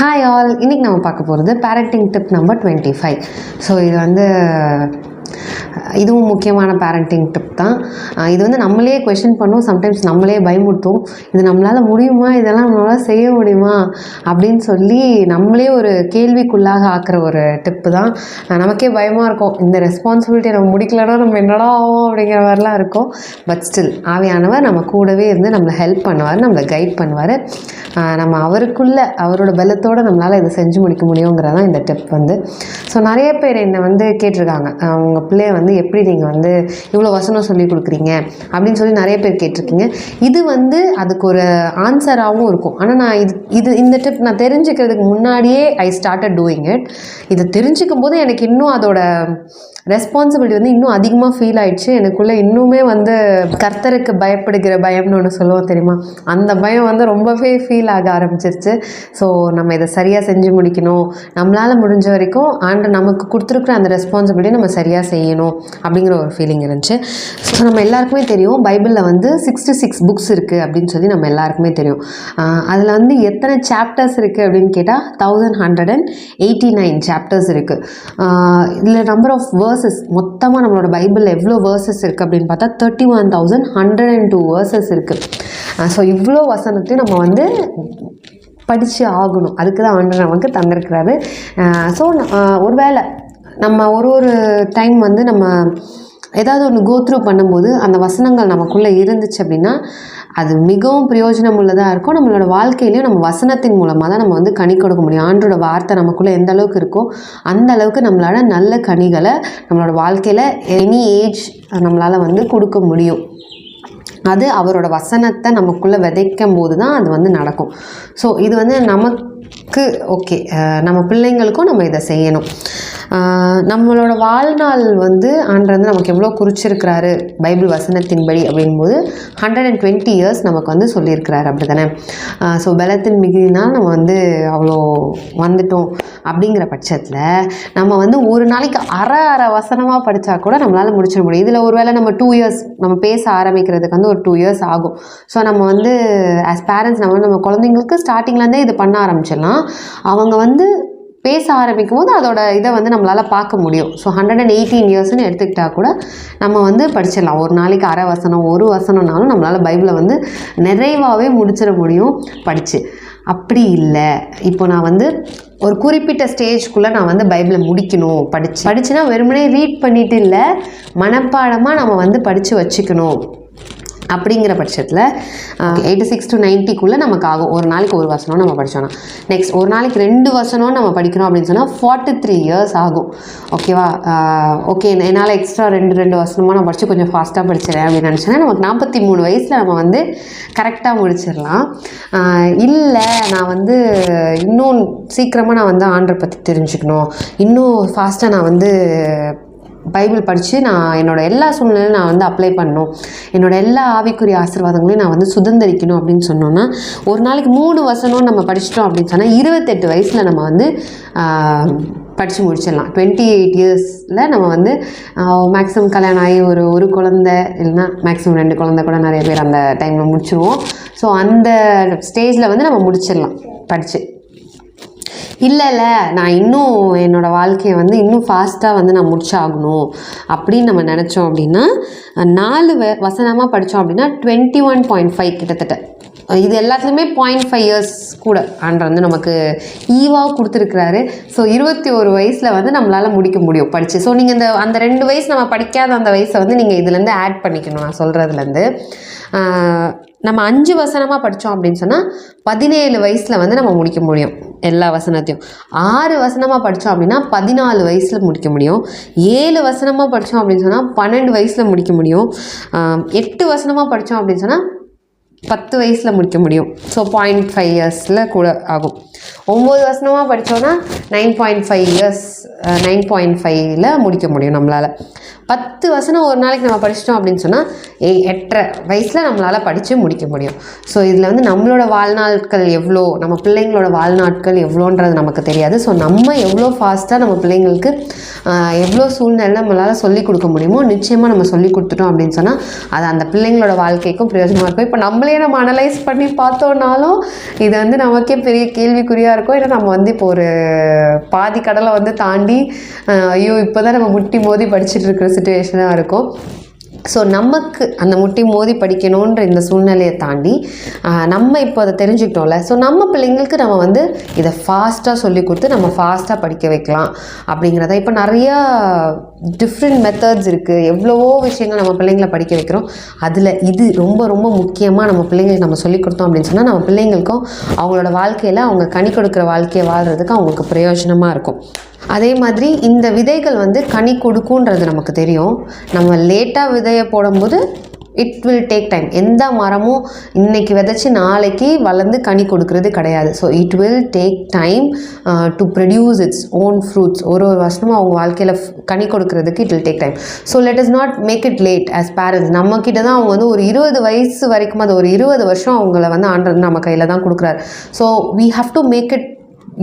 Hi all, இன்றைக்கி நம்ம பார்க்க போகிறது பேரண்டிங் டிப் நம்பர் 25. ஸோ இது வந்து இதுவும் முக்கியமான பேரண்டிங் டிப் தான். இது வந்து நம்மளே கொஷின் பண்ணும், சம்டைம்ஸ் நம்மளே பயமுறுத்தும். இது நம்மளால் முடியுமா, இதெல்லாம் நம்மளால் செய்ய முடியுமா அப்படின்னு சொல்லி நம்மளே ஒரு கேள்விக்குள்ளாக ஆக்கிற ஒரு டிப்பு தான். நமக்கே பயமாக இருக்கும், இந்த ரெஸ்பான்சிபிலிட்டியை நம்ம முடிக்கலைன்னா நம்ம என்னடா ஆகும் அப்படிங்கிற மாதிரிலாம் இருக்கும். பட் ஸ்டில் ஆவியானவர் நம்ம கூடவே இருந்து நம்மளை ஹெல்ப் பண்ணுவார், நம்மளை கைட் பண்ணுவார். நம்ம அவரோட பலத்தோடு நம்மளால் இதை செஞ்சு முடிக்க முடியுங்கிறதான் இந்த டிப் வந்து. ஸோ நிறைய பேர் என்னை வந்து கேட்டிருக்காங்க, உங்கள் பிள்ளைய வந்து எப்படி நீங்கள் வந்து இவ்வளோ வசனம் சொல்லி கொடுக்குறீங்க அப்படின்னு சொல்லி நிறைய பேர் கேட்டிருக்கீங்க. இது வந்து அதுக்கு ஒரு ஆன்சராகவும் இருக்கும். ஆனால் நான் இந்த டிப் நான் தெரிஞ்சுக்கிறதுக்கு முன்னாடியே ஐ ஸ்டார்டட் டூயிங் இட். இதை தெரிஞ்சுக்கும் போது எனக்கு இன்னும் அதோட ரெஸ்பான்சிபிலிட்டி வந்து இன்னும் அதிகமாக ஃபீல் ஆயிடுச்சு. எனக்குள்ளே இன்னுமே வந்து கர்த்தருக்கு பயப்படுகிற பயம்னு ஒன்று சொல்லுவோம் தெரியுமா, அந்த பயம் வந்து ரொம்பவே ஃபீல் ஆக ஆரம்பிச்சிருச்சு. ஸோ நம்ம இதை சரியாக செஞ்சு முடிக்கணும், நம்மளால் முடிஞ்ச வரைக்கும் ஆண்டு நமக்கு கொடுத்துருக்குற அந்த ரெஸ்பான்சிபிலிட்டி நம்ம சரியாக செய்யணும் அப்படிங்கிற ஒரு ஃபீலிங் இருந்துச்சு. ஸோ நம்ம எல்லாருக்குமே தெரியும், பைபிளில் வந்து 66 புக்ஸ் இருக்குது அப்படின்னு சொல்லி நம்ம எல்லாருக்குமே தெரியும். அதில் வந்து எத்தனை சாப்டர்ஸ் இருக்குது அப்படின்னு கேட்டால் 1189 சாப்டர்ஸ் இருக்குது. இதில் நம்பர் ஆஃப் வேர்சஸ் மொத்தமாக நம்மளோட பைபிளில் எவ்வளோ வேர்சஸ் இருக்குது அப்படின்னு பார்த்தா 31,102 வேர்சஸ் இருக்குது. ஸோ இவ்வளோ வசனத்தையும் நம்ம வந்து படித்து ஆகணும். அதுக்கு தான் ஆண்டவர் நமக்கு தந்திருக்கிறாரு. ஸோ ஒருவேளை நம்ம ஒரு டைம் வந்து நம்ம ஏதாவது ஒன்று கோத்ரூ பண்ணும்போது அந்த வசனங்கள் நமக்குள்ளே இருந்துச்சு அப்படின்னா அது மிகவும் பிரயோஜனம் உள்ளதாக இருக்கும். நம்மளோட வாழ்க்கையிலையும் நம்ம வசனத்தின் மூலமாக தான் நம்ம வந்து கனி கொடுக்க முடியும். ஆண்டோட வார்த்தை நமக்குள்ளே எந்த அளவுக்கு இருக்கோ அந்த அளவுக்கு நம்மளால் நல்ல கனிகளை நம்மளோட வாழ்க்கையில் எனி ஏஜ் நம்மளால் வந்து கொடுக்க முடியும். அது அவரோட வசனத்தை நமக்குள்ளே விதைக்கும் போது தான் அது வந்து நடக்கும். ஸோ இது வந்து நமக்கு ஓகே, நம்ம பிள்ளைங்களுக்கும் நம்ம இதை செய்யணும். நம்மளோட வாழ்நாள் வந்து ஆண்டவர் வந்து நமக்கு எவ்வளோ குறிச்சிருக்கிறாரு பைபிள் வசனத்தின்படி அப்படிங்கும்போது 120 இயர்ஸ் நமக்கு வந்து சொல்லியிருக்கிறாரு, அப்படி தானே. ஸோ பலத்தின் மிகுதினால் நம்ம வந்து அவ்வளோ வந்துட்டோம். அப்படிங்கிற பட்சத்தில் நம்ம வந்து ஒரு நாளைக்கு அரை வசனமாக படித்தா கூட நம்மளால் முடிச்சிட முடியும். இதில் ஒரு வேளை நம்ம 2 இயர்ஸ் நம்ம பேச ஆரம்பிக்கிறதுக்கு வந்து ஒரு 2 இயர்ஸ் ஆகும். ஸோ நம்ம வந்து ஆஸ் பேரண்ட்ஸ் நம்ம குழந்தைங்களுக்கு ஸ்டார்டிங்லேருந்தே இது பண்ண ஆரம்பிச்சிடலாம். அவங்க வந்து பேச ஆரம்பிக்கும் போது அதோட இதை வந்து நம்மளால் பார்க்க முடியும். ஸோ 118 இயர்ஸ்ன்னு எடுத்துக்கிட்டால் கூட நம்ம வந்து படிச்சிடலாம். ஒரு நாளைக்கு அரை வசனம் ஒரு வசனம்னாலும் நம்மளால் பைபிளை வந்து நிறைவாகவே முடிச்சிட முடியும் படித்து. அப்படி இல்லை, இப்போ நான் வந்து ஒரு குறிப்பிட்ட ஸ்டேஜ்குள்ளே நான் வந்து பைபிளை முடிக்கணும், படிச்சுன்னா வெறுமனே ரீட் பண்ணிட்டு இல்லை, மனப்பாடமாக நம்ம வந்து படித்து வச்சுக்கணும். அப்படிங்கிற பட்சத்தில் 86 to 90க்குள்ளே நமக்கு ஆகும். ஒரு நாளைக்கு ஒரு வசனம் நம்ம படித்தோன்னா, நெக்ஸ்ட் ஒரு நாளைக்கு 2 வசனம் நம்ம படிக்கிறோம் அப்படின்னு சொன்னால் 43 இயர்ஸ் ஆகும். ஓகேவா? ஓகே, என்னால் எக்ஸ்ட்ரா 2 வசனமாக நான் படித்து கொஞ்சம் ஃபாஸ்ட்டாக படிச்சிடறேன் அப்படின்னு நினச்சேன்னா நமக்கு 43 வயசில் நம்ம வந்து கரெக்டாக முடிச்சிடலாம். இல்லை, நான் வந்து இன்னும் சீக்கிரமாக நான் வந்து ஆண்டரை பற்றி தெரிஞ்சுக்கணும், இன்னும் ஃபாஸ்ட்டாக நான் வந்து பைபிள் படித்து நான் என்னோடய எல்லா சூழ்நிலையும் நான் வந்து அப்ளை பண்ணணும், என்னோடய எல்லா ஆவிக்குரிய ஆசீர்வாதங்களையும் நான் வந்து சுதந்திரிக்கணும் அப்படின்னு சொன்னோன்னா ஒரு நாளைக்கு 3 வசனம் நம்ம படிச்சிட்டோம் அப்படின்னு சொன்னால் 28 வயசில் நம்ம வந்து படித்து முடிச்சிடலாம். 28 இயர்ஸில் நம்ம வந்து மேக்ஸிமம் கல்யாணம் ஆகி ஒரு குழந்தை இல்லைன்னா மேக்ஸிமம் 2 குழந்தை கூட நிறைய பேர் அந்த டைமில் முடிச்சிடுவோம். ஸோ அந்த ஸ்டேஜில் வந்து நம்ம முடிச்சிடலாம் படித்து. இல்லை நான் இன்னும் என்னோடய வாழ்க்கையை வந்து இன்னும் ஃபாஸ்ட்டாக வந்து நான் முடிச்சாகணும் அப்படின்னு நம்ம நினச்சோம் அப்படின்னா 4 வசனமாக படித்தோம் அப்படின்னா 21.5 கிட்டத்தட்ட. இது எல்லாத்துலேயுமே 0.5 இயர்ஸ் கூட ஆண்டவர் வந்து நமக்கு ஈவாக கொடுத்துருக்குறாரு. ஸோ 21 வயசில் வந்து நம்மளால் முடிக்க முடியும் படித்து. ஸோ நீங்கள் அந்த 2 வயசு நம்ம படிக்காத அந்த வயசை வந்து நீங்கள் இதுலேருந்து ஆட் பண்ணிக்கணும். நான் சொல்கிறதுலேருந்து நம்ம 5 வசனமாக படித்தோம் அப்படின்னு சொன்னால் 17 வயசில் வந்து நம்ம முடிக்க முடியும் எல்லா வசனத்தையும். 6 வசனமாக படித்தோம் அப்படின்னா 14 வயசில் முடிக்க முடியும். 7 வசனமாக படித்தோம் அப்படின்னு சொன்னால் 12 வயசில் முடிக்க முடியும். 8 வசனமாக படித்தோம் அப்படின்னு சொன்னால் 10 வயசில் முடிக்க முடியும். ஸோ 0.5 இயர்ஸில் கூட ஆகும். 9 வசனமாக படித்தோன்னா 9.5 இயர்ஸ் 9.5ல் முடிக்க முடியும் நம்மளால். 10 வசனம் ஒரு நாளைக்கு நம்ம படிச்சிட்டோம் அப்படின்னு சொன்னால் 8.5 வயசில் நம்மளால் படித்து முடிக்க முடியும். ஸோ இதில் வந்து நம்மளோட வாழ்நாட்கள் எவ்வளோ, நம்ம பிள்ளைங்களோட வாழ்நாட்கள் எவ்வளோன்றது நமக்கு தெரியாது. ஸோ நம்ம எவ்வளோ ஃபாஸ்ட்டாக நம்ம பிள்ளைங்களுக்கு எவ்வளோ சூழ்நிலை நம்மளால் சொல்லிக் கொடுக்க முடியுமோ நிச்சயமாக நம்ம சொல்லி கொடுத்துட்டோம் அப்படின்னு சொன்னால் அது அந்த பிள்ளைங்களோட வாழ்க்கைக்கும் பிரயோஜனமாக இருக்கும். இப்போ நம்மளே நம்ம அனலைஸ் பண்ணி பார்த்தோன்னாலும் இது வந்து நமக்கே பெரிய கேள்விக்குறியாக இருக்கும். ஏன்னா நம்ம வந்து இப்போ ஒரு பாதி கடலை வந்து தாண்டி ஐயோ இப்போ தான் நம்ம முட்டி மோதி படிச்சுட்டு இருக்கிற சுச்சுவேஷனாக இருக்கும். ஸோ நமக்கு அந்த முட்டி மோதி படிக்கணுன்ற இந்த சூழ்நிலையை தாண்டி நம்ம இப்போ அதை தெரிஞ்சுக்கிட்டோம்ல. ஸோ நம்ம பிள்ளைங்களுக்கு நம்ம வந்து இதை ஃபாஸ்ட்டாக சொல்லி கொடுத்து நம்ம ஃபாஸ்ட்டாக படிக்க வைக்கலாம் அப்படிங்கிறத. இப்போ நிறையா டிஃப்ரெண்ட் மெத்தட்ஸ் இருக்குது, எவ்வளவோ விஷயங்கள் நம்ம பிள்ளைங்களை படிக்க வைக்கிறோம். அதில் இது ரொம்ப ரொம்ப முக்கியமாக நம்ம பிள்ளைங்களுக்கு நம்ம சொல்லிக் கொடுத்தோம் அப்படின்னு சொன்னால் நம்ம பிள்ளைங்களுக்கும் அவங்களோட வாழ்க்கையில் அவங்க கனி கொடுக்குற வாழ்க்கையை வாழ்கிறதுக்கு அவங்களுக்கு பிரயோஜனமாக இருக்கும். அதே மாதிரி இந்த விதைகள் வந்து கனி கொடுக்குன்றது நமக்கு தெரியும். நம்ம லேட்டாக விதையை போடும்போது இட் வில் டேக் டைம். எந்த மரமும் இன்றைக்கி விதைச்சி நாளைக்கு வளர்ந்து கனி கொடுக்கறது கிடையாது. So it will take time to produce its own fruits. ஒரு வருஷமும் அவங்க வாழ்க்கையில் கனி கொடுக்கறதுக்கு it will take time. So let us not make it late as parents. நம்மக்கிட்ட தான் அவங்க வந்து ஒரு 20 வயசு வரைக்கும், அது ஒரு 20 வருஷம் அவங்கள வந்து ஆண்டது நம்ம கையில் தான் கொடுக்குறாரு. So we have to make it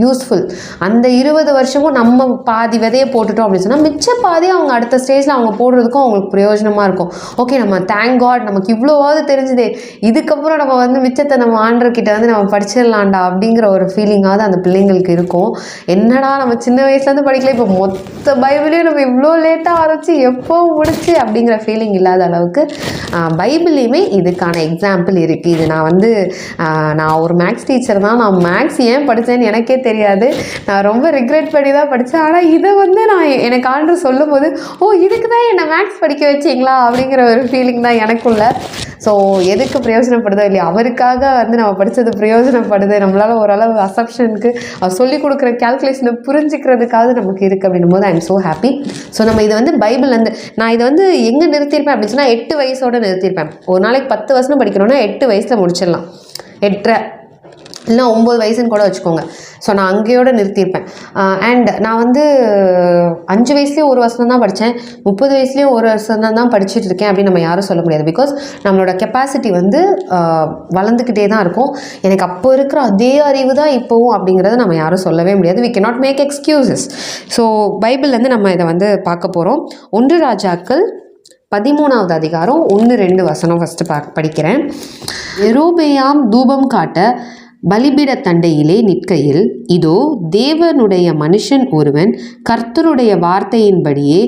useful. அந்த 20 வருஷமும் நம்ம பாதி விதையை போட்டுட்டோம் அப்படின்னு சொன்னால் மிச்ச பாதி அவங்க அடுத்த ஸ்டேஜில் அவங்க போடுறதுக்கும் அவங்களுக்கு பிரயோஜனமாக இருக்கும். ஓகே, நம்ம தேங்க் காட் நமக்கு இவ்வளோவாவது தெரிஞ்சுதே, இதுக்கப்புறம் நம்ம வந்து மிச்சத்தை நம்ம ஆண்டர்கிட்ட வந்து நம்ம படிச்சிடலாண்டா அப்படிங்கிற ஒரு ஃபீலிங்காவது அந்த பிள்ளைங்களுக்கு இருக்கும். என்னடா நம்ம சின்ன வயசுலேருந்து படிக்கல, இப்போ மொத்த பைபிளையும் நம்ம இவ்வளோ லேட்டாக ஆரம்பிச்சு எப்போ முடிச்சு அப்படிங்கிற ஃபீலிங் இல்லாத அளவுக்கு பைபிள்லேயுமே இதுக்கான எக்ஸாம்பிள் இருக்குது. இது நான் ஒரு மேக்ஸ் டீச்சர் தான். நான் மேக்ஸ் ஏன் படித்தேன்னு எனக்கே தெரியாது. நான் ரொம்ப ரிக்ரெட் பண்ணி தான் படித்தேன். ஆனால் இதை வந்து எனக்கு ஆண்டர் சொல்லும் போது இதுக்கு தான் என்னை மேக்ஸ் படிக்க வச்சிங்களா அப்படிங்கிற ஒரு ஃபீலிங் தான் எனக்குள்ள. ஸோ எதுக்கு பிரயோஜனப்படுதோ இல்லையா, அவருக்காக வந்து நம்ம படித்தது பிரயோஜனப்படுது. நம்மளால் ஓரளவு அசப்ஷனுக்கு அவர் சொல்லிக் கொடுக்குற கேல்குலேஷனை புரிஞ்சிக்கிறதுக்காக நமக்கு இருக்குது அப்படின்னும் போது I am so happy. So நம்ம இதை வந்து பைபிள்லேருந்து நான் இதை வந்து எங்கே நிறுத்தியிருப்பேன் அப்படின்னு சொன்னால் 8 வயசோடு நிறுத்தியிருப்பேன். ஒரு நாளைக்கு 10 வசனம் படிக்கணும்னா 8 வயசில் முடிச்சிடலாம். 8.5 இல்லைனா 9 வயசுன்னு கூட வச்சுக்கோங்க. ஸோ நான் அங்கேயோடு நிறுத்தியிருப்பேன். அண்ட் நான் வந்து 5 வயசுலேயும் ஒரு வசனம் தான் படித்தேன், 30 வயசுலேயும் ஒரு வசனம் தான் படிச்சுட்டு இருக்கேன் அப்படின்னு நம்ம யாரும் சொல்ல முடியாது. பிகாஸ் நம்மளோட கெப்பாசிட்டி வந்து வளர்ந்துக்கிட்டே தான் இருக்கும். எனக்கு அப்போ இருக்கிற அதே அறிவு தான் இப்போவும் அப்படிங்கிறத நம்ம யாரும் சொல்லவே முடியாது. we cannot make excuses. So பைபிள்லேருந்து நம்ம இதை வந்து பார்க்க போகிறோம். 1 ராஜாக்கள் 13வது அதிகாரம் 1-2 வசனம் ஃபஸ்ட்டு படிக்கிறேன். யெரொபெயாம் தூபம் காட்ட பலிபீட தண்டையிலே நிற்கையில், இதோ தேவனுடைய மனுஷன் ஒருவன் கர்த்தருடைய வார்த்தையின்படியே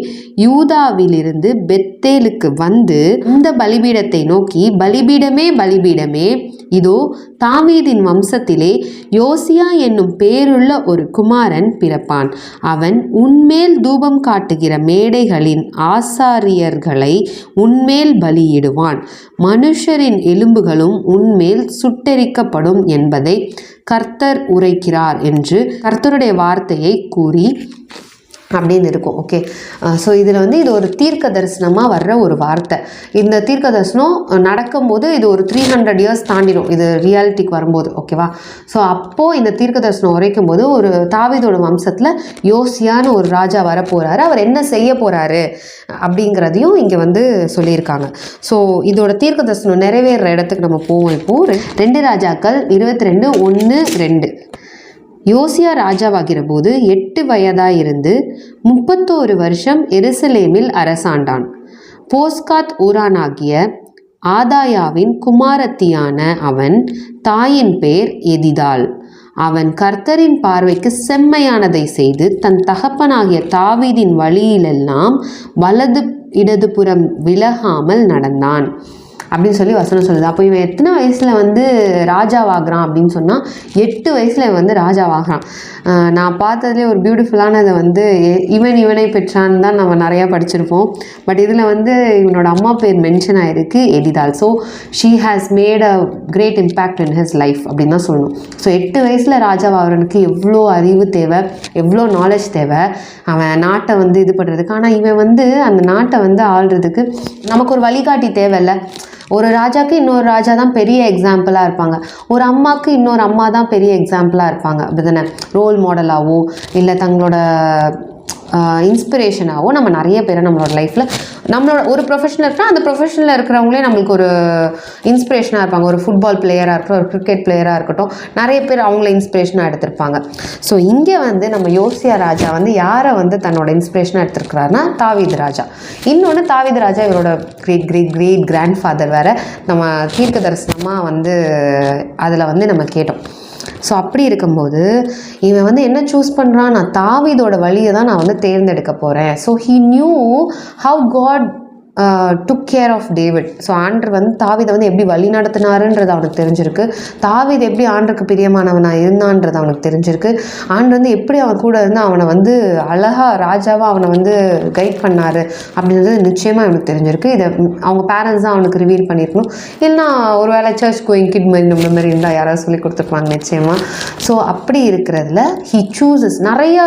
யூதாவிலிருந்து பெத்தேலுக்கு வந்து இந்த பலிபீடத்தை நோக்கி, பலிபீடமே பலிபீடமே, இதோ தாவீதின் வம்சத்திலே யோசியா என்னும் பேருள்ள ஒரு குமாரன் பிறப்பான். அவன் உன்மேல் தூபம் காட்டுகிற மேடைகளின் ஆசாரியர்களை உன்மேல் பலியிடுவான். மனுஷரின் எலும்புகளும் உன்மேல் சுட்டெரிக்கப்படும் என்பதை கர்த்தர் உரைக்கிறார் என்று கர்த்தருடைய வார்த்தையை கூறி அப்படின்னு இருக்கும். ஓகே, ஸோ இதில் வந்து இது ஒரு தீர்க்க தரிசனமாக வர்ற ஒரு வார்த்தை. இந்த தீர்க்க தரிசனம் நடக்கும்போது இது ஒரு 300 இயர்ஸ் தாண்டிடும் இது ரியாலிட்டிக்கு வரும்போது. ஓகேவா? ஸோ அப்போது இந்த தீர்க்க தரிசனம் உரைக்கும் போது ஒரு தாவீதோட வம்சத்தில் யோசியான்னு ஒரு ராஜா வரப்போகிறாரு. அவர் என்ன செய்ய போகிறாரு அப்படிங்கிறதையும் இங்கே வந்து சொல்லியிருக்காங்க. ஸோ இதோட தீர்க்க தரிசனம் நிறைவேற இடத்துக்கு நம்ம போவோம். இப்போது 2 ராஜாக்கள் 22:1-2. யோசியா ராஜாவாகிற போது 8 வயதாயிருந்து 31 வருஷம் எருசலேமில் அரசாண்டான். போஸ்காத் ஊரானாகிய ஆதாயாவின் குமாரத்தியான அவன் தாயின் பேர் எதிதாள். அவன் கர்த்தரின் பார்வைக்கு செம்மையானதை செய்து தன் தகப்பனாகிய தாவீதின் வழியிலெல்லாம் வலது இடதுபுறம் விலகாமல் நடந்தான் அப்படின்னு சொல்லி வசனம் சொல்லுது. அப்போ இவன் எத்தனை வயசில் வந்து ராஜாவாகிறான் அப்படின்னு சொன்னால் 8 வயசில் இவன் வந்து ராஜாவாகிறான். நான் பார்த்ததுலேயே ஒரு பியூட்டிஃபுல்லானதை வந்து இவனை பெற்றான்னு தான் நம்ம நிறையா படிச்சிருப்போம். பட் இதில் வந்து இவனோட அம்மா பேர் மென்ஷன் ஆகிருக்கு, எதிதாள். So she has made a great impact in his life அப்படின்னு தான் சொல்லணும். ஸோ 8 வயசில் ராஜாவாகிறனுக்கு எவ்வளோ அறிவு தேவை, எவ்வளோ நாலேஜ் தேவை அவன் நாட்டை வந்து இது பண்ணுறதுக்கு. ஆனால் இவன் வந்து அந்த நாட்டை வந்து ஆள்றதுக்கு நமக்கு ஒரு வழிகாட்டி தேவையில்லை. ஒரு ராஜாவுக்கு இன்னொரு ராஜா தான் பெரிய எக்ஸாம்பிளாக இருப்பாங்க, ஒரு அம்மாவுக்கு இன்னொரு அம்மா தான் பெரிய எக்ஸாம்பிளாக இருப்பாங்க. அப்படி தானே? ரோல் மாடலாகவோ இல்லை தங்களோட இன்ஸ்பிரேஷனாகவும் நம்ம நிறைய பேரை நம்மளோட லைஃப்பில் நம்மளோட ஒரு ப்ரொஃபஷனில் இருக்கிறால் அந்த ப்ரொஃபஷனில் இருக்கிறவங்களே நம்மளுக்கு ஒரு இன்ஸ்பிரேஷனாக இருப்பாங்க. ஒரு ஃபுட்பால் பிளேயராக இருக்கட்டும், ஒரு கிரிக்கெட் பிளேயராக இருக்கட்டும், நிறைய பேர் அவங்கள இன்ஸ்பிரேஷனாக எடுத்திருப்பாங்க. ஸோ இங்கே வந்து நம்ம யோசியா ராஜா வந்து யாரை வந்து தன்னோட இன்ஸ்பிரேஷனாக எடுத்திருக்கிறாருன்னா தாவீது ராஜா. இன்னொன்று தாவீது ராஜா இவரோட great great great grand father வேறு. நம்ம தீர்க்க தரிசனமாக வந்து அதில் வந்து நம்ம கேட்டோம். ஸோ அப்படி இருக்கும்போது இவன் வந்து என்ன சூஸ் பண்ணுறான், நான் தாவீதோட வழியை தான் நான் வந்து தேர்ந்தெடுக்க போகிறேன். So he knew how God took care of David. So ஆண்டர் வந்து தாவீதை வந்து எப்படி வழி நடத்தினாருன்றது அவனுக்கு தெரிஞ்சிருக்கு. தாவீது எப்படி ஆண்டருக்கு பிரியமானவனாக இருந்தான்றது அவனுக்கு தெரிஞ்சிருக்கு. ஆண்டர் வந்து எப்படி அவன் கூட இருந்து அவனை வந்து அழகாக ராஜாவாக அவனை வந்து கைட் பண்ணார் அப்படின்றது நிச்சயமாக அவனுக்கு தெரிஞ்சிருக்கு. இதை அவங்க பேரண்ட்ஸ் தான் அவனுக்கு ரிவீல் பண்ணியிருக்கணும். இல்லைனா ஒரு வேளை சர்ச் கோயிங் கிட் மாதிரி நம்ம மாதிரி இருந்தால் யாராவது சொல்லி கொடுத்துருப்பாங்க நிச்சயமாக. ஸோ அப்படி இருக்கிறதுல ஹீ சூஸஸ் நிறையா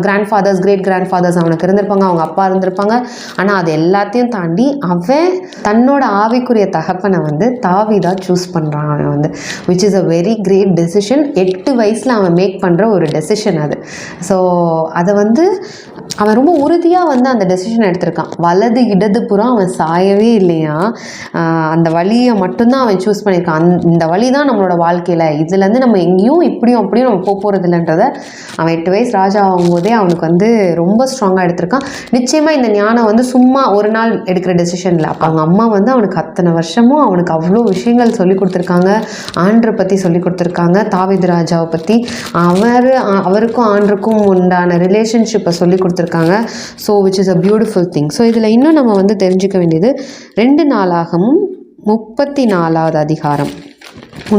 grand fathers, great grand fathers அவனுக்கு இருந்திருப்பாங்க, அவங்க அப்பா இருந்திருப்பாங்க. ஆனால் அது எல்லாத்தையும் தாண்டி அவன் தன்னோட ஆவிக்குரிய தகப்பனை வந்து தாவீதா சூஸ் பண்ணுறான். அவன் வந்து which is a very great decision. 8 வயசில் அவன் மேக் பண்ணுற ஒரு டெசிஷன் அது. ஸோ அதை வந்து அவன் ரொம்ப உறுதியாக வந்து அந்த டெசிஷன் எடுத்திருக்கான். வலது இடது புறம் அவன் சாயவே இல்லையா, அந்த வழியை மட்டும்தான் அவன் சூஸ் பண்ணியிருக்கான். இந்த வழி தான் நம்மளோட வாழ்க்கையில், இதுலேருந்து நம்ம எங்கேயும் இப்படியும் அப்படியும் நம்ம போகிறது இல்லைன்றதை அவன் 8 வயசு ராஜா ஆகும்போதே அவனுக்கு வந்து ரொம்ப ஸ்ட்ராங்காக எடுத்திருக்கான். நிச்சயமாக இந்த ஞானம் வந்து சும்மா ஒரு நாள் எடுக்கிற டெசிஷனில். அவங்க அம்மா வந்து அவனுக்கு அத்தனை வருஷமும் அவனுக்கு அவ்வளோ விஷயங்கள் சொல்லி கொடுத்துருக்காங்க. ஆண்டரை பற்றி சொல்லி கொடுத்துருக்காங்க, தாவீது ராஜாவை பற்றி, அவருக்கும் ஆண்டருக்கும் உண்டான ரிலேஷன்ஷிப்பை சொல்லி கொடுத்துருக்காங்க. So which is a beautiful thing. So இதில் இன்னும் நம்ம வந்து தெரிஞ்சுக்க வேண்டியது 2 நாளாகமும் 34வது அதிகாரம்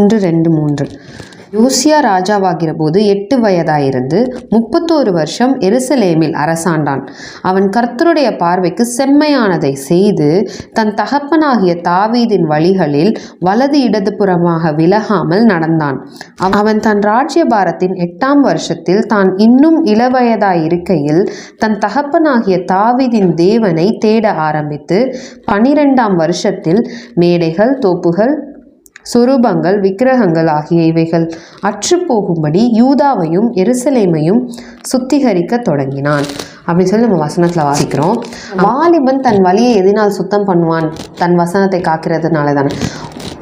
1, 2, 3. யோசியா ராஜாவாகிற போது 8 வயதாயிருந்து 31 வருஷம் எருசலேமில் அரசாண்டான். அவன் கர்த்தருடைய பார்வைக்கு செம்மையானதை செய்து தன் தகப்பனாகிய தாவீதின் வழிகளில் வலது இடதுபுறமாக விலகாமல் நடந்தான். அவன் தன் ராஜ்யபாரத்தின் 8ஆம் வருஷத்தில் தான் இன்னும் இளவயதாயிருக்கையில் தன் தகப்பனாகிய தாவீதின் தேவனை தேட ஆரம்பித்து 12ஆம் வருஷத்தில் மேடைகள், தோப்புகள், சொரூபங்கள், விக்கிரகங்கள் ஆகிய இவைகள் அற்றுப்போகும்படி யூதாவையும் எருசலேமையும் சுத்திகரிக்க தொடங்கினான் அப்படின்னு சொல்லி நம்ம வசனத்தில் வாசிக்கிறோம். வாலிபன் தன் வழியை எதனால் சுத்தம் பண்ணுவான்? தன் வசனத்தை காக்கிறதுனால தானே.